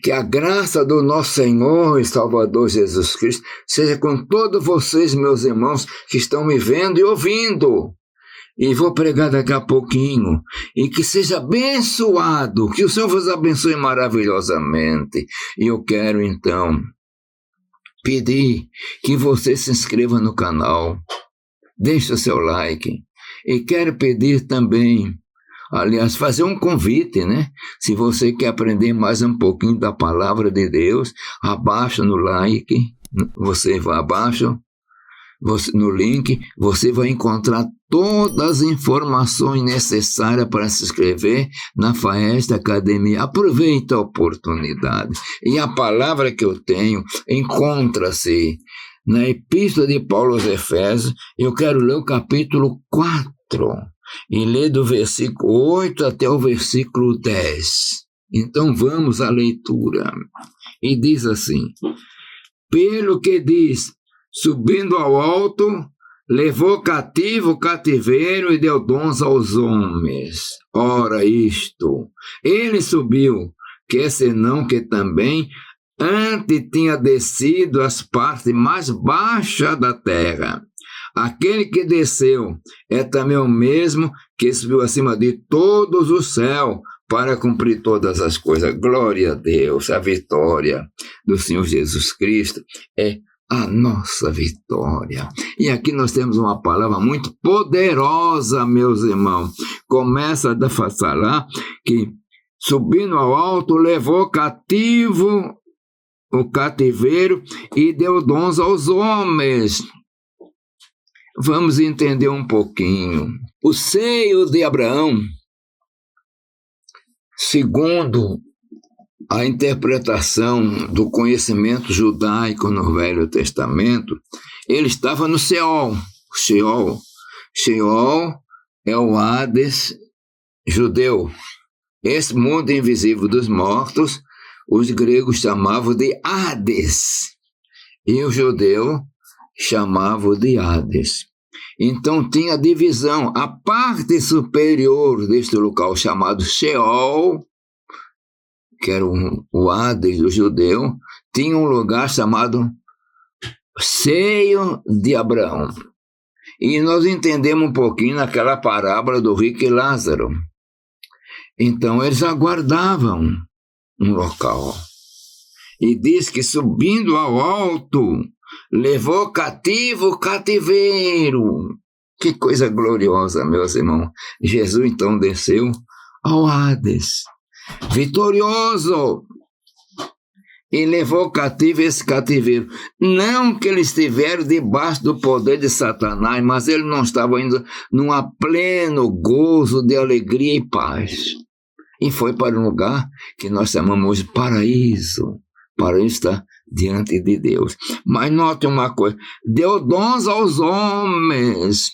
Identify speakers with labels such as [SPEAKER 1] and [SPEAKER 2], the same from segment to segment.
[SPEAKER 1] Que a graça do nosso Senhor e Salvador Jesus Cristo seja com todos vocês, meus irmãos, que estão me vendo e ouvindo. E vou pregar daqui a pouquinho. E que seja abençoado, que o Senhor vos abençoe maravilhosamente. E eu quero, então, pedir que você se inscreva no canal, deixe o seu like. E quero pedir também, aliás, fazer um convite, né? Se você quer aprender mais um pouquinho da palavra de Deus, abaixa no like, você vai abaixo, no link, você vai encontrar todas as informações necessárias para se inscrever na FAEST Academia. Aproveita a oportunidade. E a palavra que eu tenho encontra-se na Epístola de Paulo aos Efésios. Eu quero ler o capítulo 4. E ler do versículo 8 até o versículo 10. Então vamos à leitura. E diz assim: pelo que diz, subindo ao alto, levou cativo o cativeiro e deu dons aos homens. Ora isto, ele subiu, que senão que também antes tinha descido às partes mais baixas da terra. Aquele que desceu é também o mesmo que subiu acima de todos os céus para cumprir todas as coisas. Glória a Deus, a vitória do Senhor Jesus Cristo é a nossa vitória. E aqui nós temos uma palavra muito poderosa, meus irmãos. Começa a falar que subindo ao alto levou cativo o cativeiro e deu dons aos homens. Vamos entender um pouquinho. O seio de Abraão, segundo a interpretação do conhecimento judaico no Velho Testamento, ele estava no Sheol. Sheol é o Hades judeu. Esse mundo invisível dos mortos, os gregos chamavam de Hades. E o judeu chamava de Hades. Então tinha divisão. A parte superior deste local chamado Sheol, que era o Hades do judeu, tinha um lugar chamado Seio de Abraão. E nós entendemos um pouquinho naquela parábola do rico e Lázaro. Então eles aguardavam um local. E diz que subindo ao alto, levou cativo o cativeiro. Que coisa gloriosa, meus irmãos. Jesus então desceu ao Hades, vitorioso, e levou cativo esse cativeiro. Não que ele estivesse debaixo do poder de Satanás, mas ele não estava indo num pleno gozo de alegria e paz. E foi para um lugar que nós chamamos de paraíso. Paraíso está diante de Deus. Mas note uma coisa: deu dons aos homens.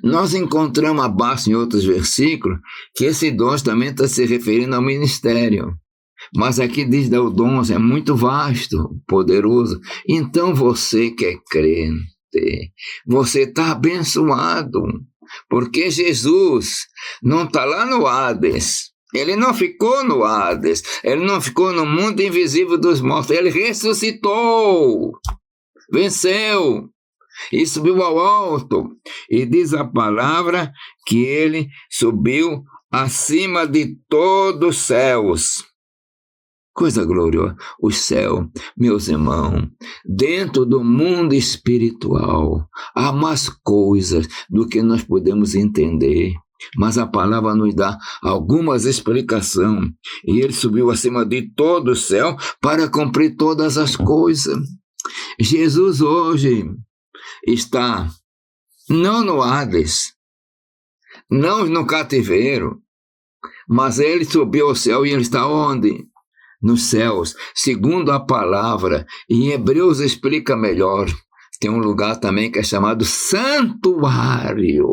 [SPEAKER 1] Nós encontramos abaixo em outros versículos que esse dons também está se referindo ao ministério. Mas aqui diz deu dons, é muito vasto, poderoso. Então você que é crente, você está abençoado, porque Jesus não está lá no Hades. Ele não ficou no Hades, ele não ficou no mundo invisível dos mortos, ele ressuscitou, venceu e subiu ao alto. E diz a palavra que ele subiu acima de todos os céus. Coisa gloriosa, o céu, meus irmãos, dentro do mundo espiritual, há mais coisas do que nós podemos entender. Mas a palavra nos dá algumas explicações. E ele subiu acima de todo o céu para cumprir todas as coisas. Jesus hoje está não no Hades, não no cativeiro, mas ele subiu ao céu e ele está onde? Nos céus, segundo a palavra. E em Hebreus explica melhor. Tem um lugar também que é chamado santuário.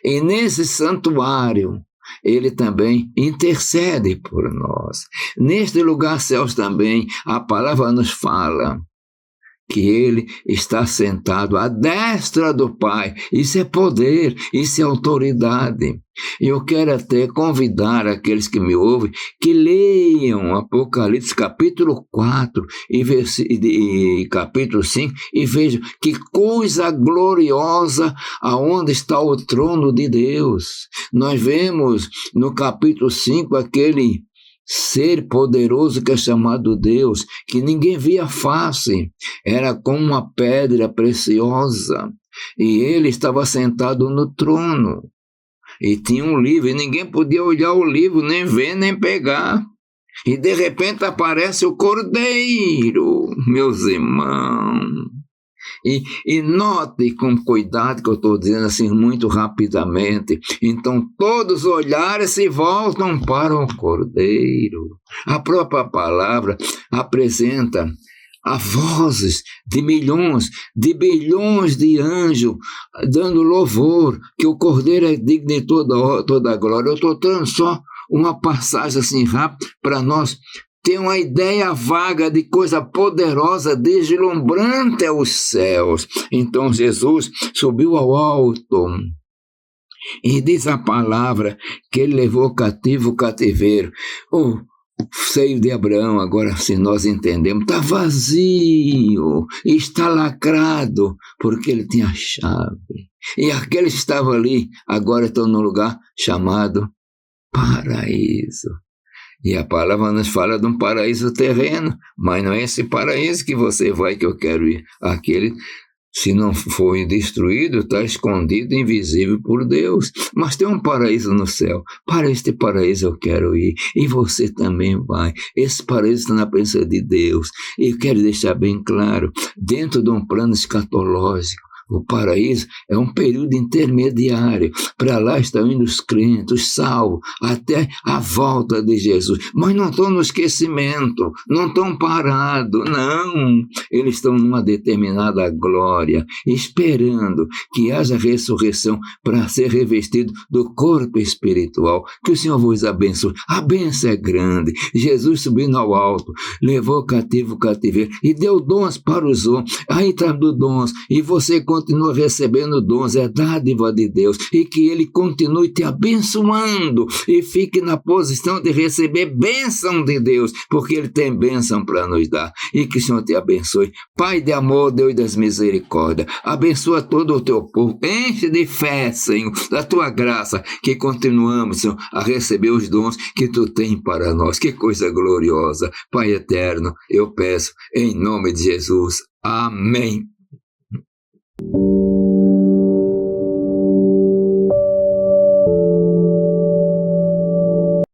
[SPEAKER 1] E nesse santuário, ele também intercede por nós. Neste lugar céus também, a palavra nos fala que ele está sentado à destra do Pai. Isso é poder, isso é autoridade. E eu quero até convidar aqueles que me ouvem que leiam Apocalipse capítulo 4 e capítulo 5 e vejam que coisa gloriosa aonde está o trono de Deus. Nós vemos no capítulo 5 aquele ser poderoso que é chamado Deus, que ninguém via a face, era como uma pedra preciosa, e ele estava sentado no trono, e tinha um livro, e ninguém podia olhar o livro, nem ver, nem pegar, e de repente aparece o Cordeiro, meus irmãos. E note com cuidado que eu estou dizendo assim muito rapidamente. Então todos os olhares se voltam para o Cordeiro. A própria palavra apresenta a vozes de milhões, de bilhões de anjos dando louvor, que o Cordeiro é digno de toda a glória. Eu estou dando só uma passagem assim rápida para nós ter uma ideia vaga de coisa poderosa, deslumbrante aos céus. Então Jesus subiu ao alto, e diz a palavra que ele levou cativo o cativeiro. O seio de Abraão, agora se nós entendemos, está vazio, está lacrado, porque ele tinha a chave. E aqueles que estavam ali, agora estão num lugar chamado paraíso. E a palavra nos fala de um paraíso terreno, mas não é esse paraíso que você vai que eu quero ir. Aquele, se não for destruído, está escondido, invisível por Deus. Mas tem um paraíso no céu. Para este paraíso eu quero ir. E você também vai. Esse paraíso está na presença de Deus. E eu quero deixar bem claro, dentro de um plano escatológico, o paraíso é um período intermediário. Para lá estão indo os crentes, os salvos, até a volta de Jesus. Mas não estão no esquecimento, não estão parados, não. Eles estão numa determinada glória, esperando que haja ressurreição para ser revestido do corpo espiritual. Que o Senhor vos abençoe. A bênção é grande. Jesus subindo ao alto, levou cativo o cativeiro e deu dons para os homens. Aí está do dons, e você continua recebendo dons, é dádiva de Deus, e que Ele continue te abençoando, e fique na posição de receber bênção de Deus, porque Ele tem bênção para nos dar, e que o Senhor te abençoe. Pai de amor, Deus das misericórdias, abençoa todo o teu povo, enche de fé, Senhor, da tua graça, que continuamos, Senhor, a receber os dons que tu tens para nós. Que coisa gloriosa, Pai eterno, eu peço em nome de Jesus, amém.